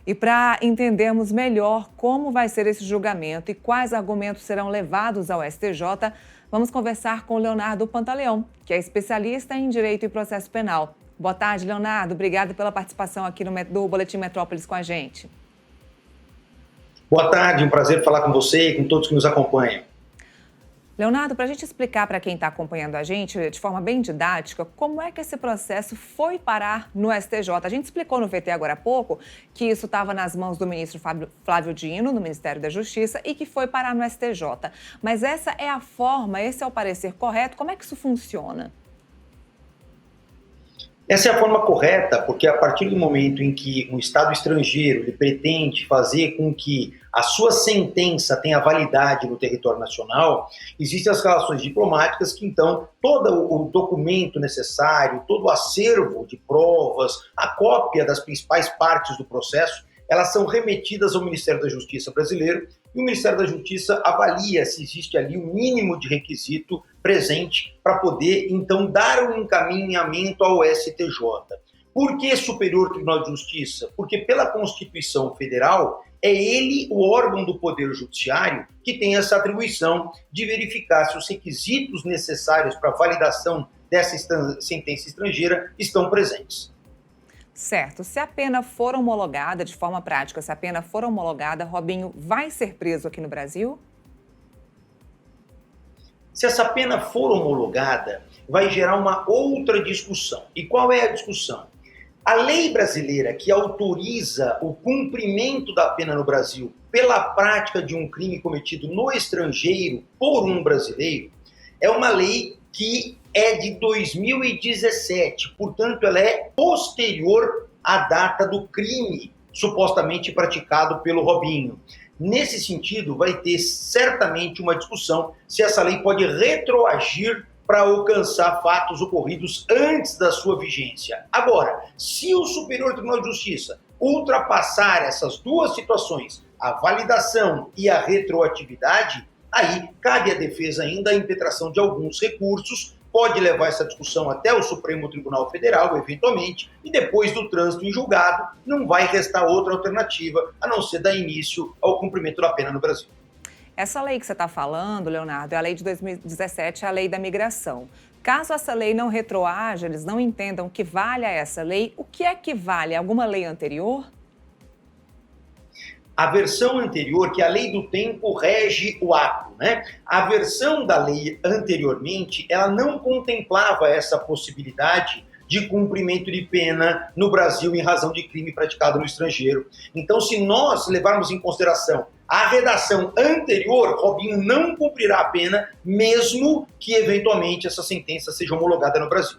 E para entendermos melhor como vai ser esse julgamento e quais argumentos serão levados ao STJ, vamos conversar com Leonardo Pantaleão, que é especialista em Direito e Processo Penal. Boa tarde, Leonardo. Obrigada pela participação aqui do Boletim Metrópolis com a gente. Boa tarde, um prazer falar com você e com todos que nos acompanham. Leonardo, para a gente explicar para quem está acompanhando a gente de forma bem didática, como é que esse processo foi parar no STJ? A gente explicou no VT agora há pouco que isso estava nas mãos do ministro Flávio Dino, no Ministério da Justiça, e que foi parar no STJ. Mas essa é a forma, esse é o parecer correto? Como é que isso funciona? Essa é a forma correta, porque a partir do momento em que um Estado estrangeiro ele pretende fazer com que a sua sentença tenha validade no território nacional, existem as relações diplomáticas que, então, todo o documento necessário, todo o acervo de provas, a cópia das principais partes do processo, elas são remetidas ao Ministério da Justiça brasileiro e o Ministério da Justiça avalia se existe ali um mínimo de requisito presente para poder, então, dar um encaminhamento ao STJ. Por que Superior Tribunal de Justiça? Porque pela Constituição Federal é ele o órgão do Poder Judiciário que tem essa atribuição de verificar se os requisitos necessários para a validação dessa sentença estrangeira estão presentes. Certo. Se a pena for homologada, de forma prática, se a pena for homologada, Robinho vai ser preso aqui no Brasil? Se essa pena for homologada, vai gerar uma outra discussão. E qual é a discussão? A lei brasileira que autoriza o cumprimento da pena no Brasil pela prática de um crime cometido no estrangeiro por um brasileiro é uma lei que é de 2017, portanto ela é posterior à data do crime supostamente praticado pelo Robinho. Nesse sentido, vai ter certamente uma discussão se essa lei pode retroagir para alcançar fatos ocorridos antes da sua vigência. Agora, se o Superior Tribunal de Justiça ultrapassar essas duas situações, a validação e a retroatividade, aí cabe à defesa ainda a impetração de alguns recursos, pode levar essa discussão até o Supremo Tribunal Federal, eventualmente, e depois do trânsito em julgado, não vai restar outra alternativa a não ser dar início ao cumprimento da pena no Brasil. Essa lei que você está falando, Leonardo, é a lei de 2017, a lei da migração. Caso essa lei não retroaja, eles não entendam que vale a essa lei, o que é que vale? Alguma lei anterior? A versão anterior, que a lei do tempo rege o ato, né? A versão da lei anteriormente, ela não contemplava essa possibilidade de cumprimento de pena no Brasil em razão de crime praticado no estrangeiro. Então, se nós levarmos em consideração a redação anterior, Robinho não cumprirá a pena, mesmo que eventualmente essa sentença seja homologada no Brasil.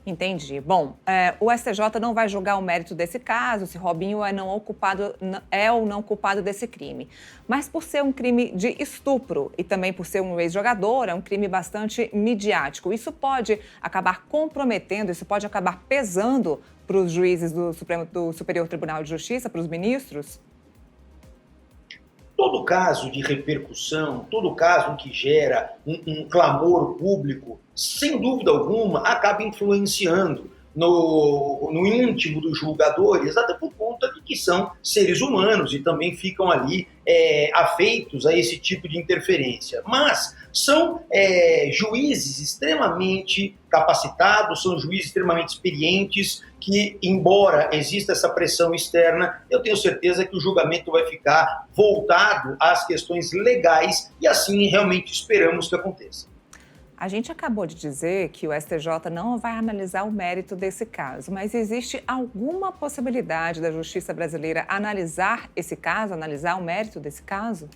Entendi. Bom, o STJ não vai julgar o mérito desse caso, se Robinho é ou não culpado desse crime. Mas por ser um crime de estupro e também por ser um ex-jogador, é um crime bastante midiático. Isso pode acabar comprometendo, isso pode acabar pesando para os juízes do Superior Tribunal de Justiça, para os ministros? Todo caso de repercussão, todo caso que gera um clamor público, sem dúvida alguma, acaba influenciando no íntimo dos julgadores, até por conta de que são seres humanos e também ficam ali afeitos a esse tipo de interferência. Mas são juízes extremamente capacitados, são juízes extremamente experientes, que, embora exista essa pressão externa, eu tenho certeza que o julgamento vai ficar voltado às questões legais e assim realmente esperamos que aconteça. A gente acabou de dizer que o STJ não vai analisar o mérito desse caso, mas existe alguma possibilidade da justiça brasileira analisar esse caso, analisar o mérito desse caso?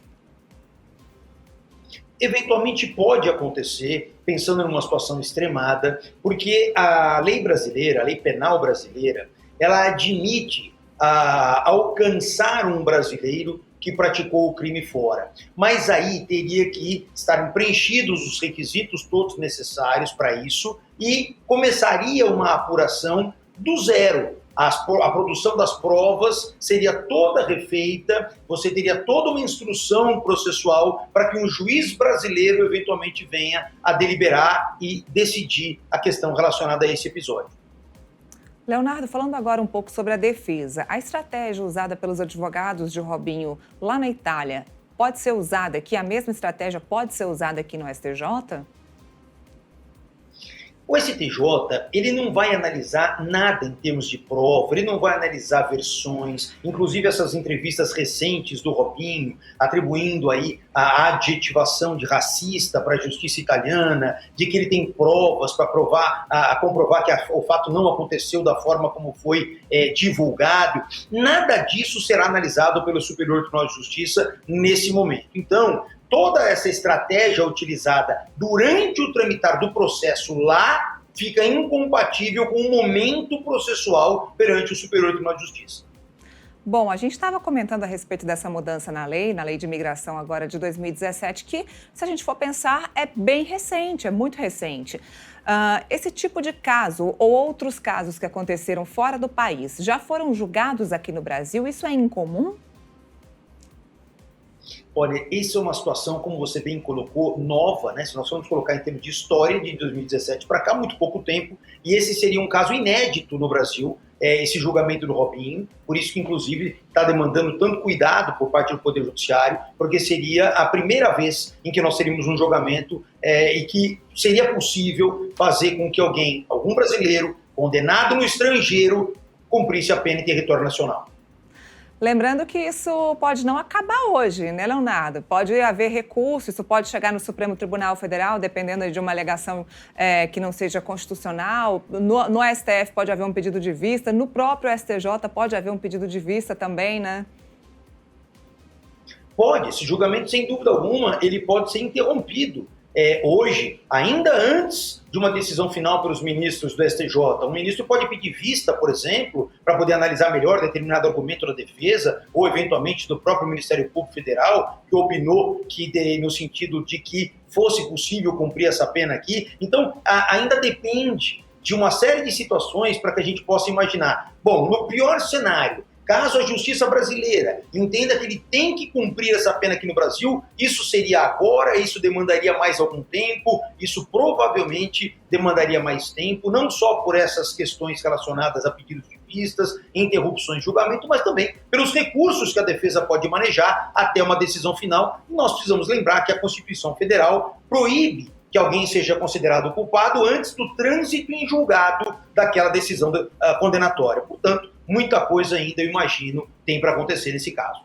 Eventualmente pode acontecer, pensando numa situação extremada, porque a lei brasileira, a lei penal brasileira, ela admite alcançar um brasileiro que praticou o crime fora. Mas aí teria que estar preenchidos os requisitos todos necessários para isso e começaria uma apuração do zero. A produção das provas seria toda refeita, você teria toda uma instrução processual para que um juiz brasileiro eventualmente venha a deliberar e decidir a questão relacionada a esse episódio. Leonardo, falando agora um pouco sobre a defesa, a estratégia usada pelos advogados de Robinho lá na Itália pode ser usada aqui? A mesma estratégia pode ser usada aqui no STJ? O STJ, ele não vai analisar nada em termos de prova, ele não vai analisar versões, inclusive essas entrevistas recentes do Robinho, atribuindo aí a adjetivação de racista para a justiça italiana, de que ele tem provas para provar, a comprovar que o fato não aconteceu da forma como foi divulgado. Nada disso será analisado pelo Superior Tribunal de Justiça nesse momento. Então, toda essa estratégia utilizada durante o tramitar do processo lá fica incompatível com o momento processual perante o Superior Tribunal de Justiça. Bom, a gente estava comentando a respeito dessa mudança na lei de imigração agora de 2017, que, se a gente for pensar, é bem recente, é muito recente. Esse tipo de caso ou outros casos que aconteceram fora do país já foram julgados aqui no Brasil? Isso é incomum? Olha, essa é uma situação, como você bem colocou, nova, né? Se nós formos colocar em termos de história, de 2017 para cá, muito pouco tempo, e esse seria um caso inédito no Brasil, esse julgamento do Robinho, por isso que, inclusive, está demandando tanto cuidado por parte do Poder Judiciário, porque seria a primeira vez em que nós teríamos um julgamento e que seria possível fazer com que algum brasileiro, condenado no estrangeiro, cumprisse a pena em território nacional. Lembrando que isso pode não acabar hoje, né, Leonardo? Pode haver recurso, isso pode chegar no Supremo Tribunal Federal, dependendo de uma alegação que não seja constitucional. No STF pode haver um pedido de vista, no próprio STJ pode haver um pedido de vista também, né? Pode, esse julgamento, sem dúvida alguma, ele pode ser interrompido. Hoje, ainda antes de uma decisão final pelos ministros do STJ, um ministro pode pedir vista, por exemplo, para poder analisar melhor determinado argumento da defesa, ou eventualmente do próprio Ministério Público Federal, que opinou no sentido de que fosse possível cumprir essa pena aqui. Então, ainda depende de uma série de situações para que a gente possa imaginar. Bom, no pior cenário, caso a justiça brasileira entenda que ele tem que cumprir essa pena aqui no Brasil, isso seria agora, isso demandaria mais algum tempo, isso provavelmente demandaria mais tempo, não só por essas questões relacionadas a pedidos de vistas, interrupções de julgamento, mas também pelos recursos que a defesa pode manejar até uma decisão final. E nós precisamos lembrar que a Constituição Federal proíbe que alguém seja considerado culpado antes do trânsito em julgado daquela decisão condenatória. Portanto, muita coisa ainda, eu imagino, tem para acontecer nesse caso.